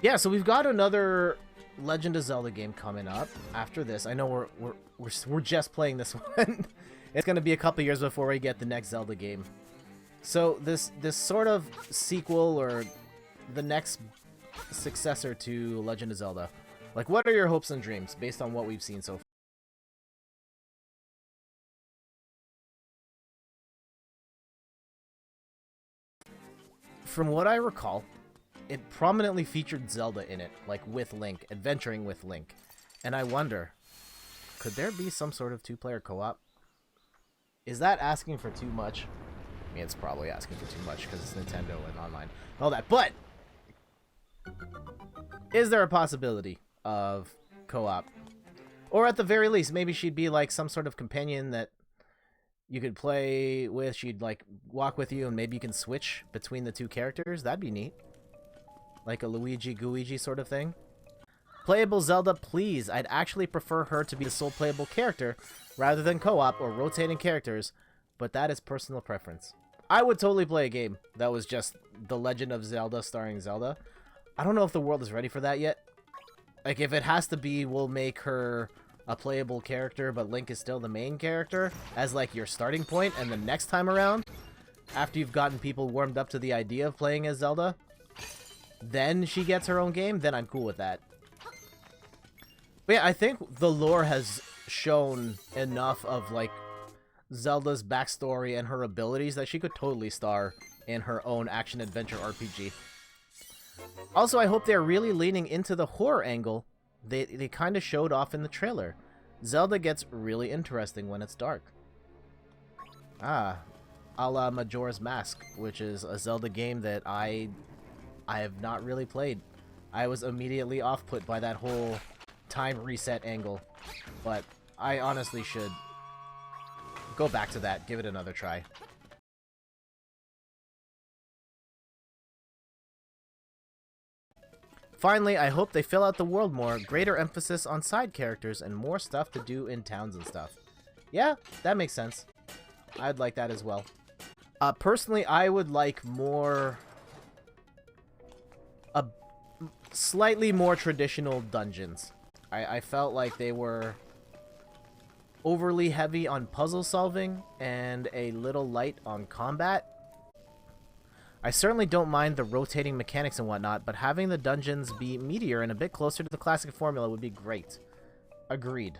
Yeah, so we've got another Legend of Zelda game coming up after this. I know we're just playing this one. It's gonna be a couple years before we get the next Zelda game. So this sort of sequel or the next successor to Legend of Zelda. Like, what are your hopes and dreams based on what we've seen so far? From what I recall, it prominently featured Zelda in it, like with Link, adventuring with Link. And I wonder, could there be some sort of two-player co-op? Is that asking for too much? I mean, it's probably asking for too much because it's Nintendo and online, all that. But is there a possibility of co-op? Or at the very least, maybe she'd be like some sort of companion that you could play with. She'd like walk with you and maybe you can switch between the two characters. That'd be neat. Like a Luigi-Gooigi sort of thing. Playable Zelda, please. I'd actually prefer her to be the sole playable character rather than co-op or rotating characters, but that is personal preference. I would totally play a game that was just The Legend of Zelda starring Zelda. I don't know if the world is ready for that yet. Like, if it has to be, we'll make her a playable character, but Link is still the main character as, like, your starting point, and the next time around, after you've gotten people warmed up to the idea of playing as Zelda, then she gets her own game, then I'm cool with that. But yeah, I think the lore has shown enough of, like, Zelda's backstory and her abilities that she could totally star in her own action-adventure RPG. Also, I hope they're really leaning into the horror angle they kind of showed off in the trailer. Zelda gets really interesting when it's dark. Ah, a la Majora's Mask, which is a Zelda game that I have not really played. I was immediately off-put by that whole time reset angle, but I honestly should go back to that, give it another try. Finally, I hope they fill out the world more, greater emphasis on side characters, and more stuff to do in towns and stuff. Yeah, that makes sense. I'd like that as well. Personally, I would like more... slightly more traditional dungeons. I felt like they were overly heavy on puzzle solving and a little light on combat. I certainly don't mind the rotating mechanics and whatnot, but having the dungeons be meatier and a bit closer to the classic formula would be great. Agreed.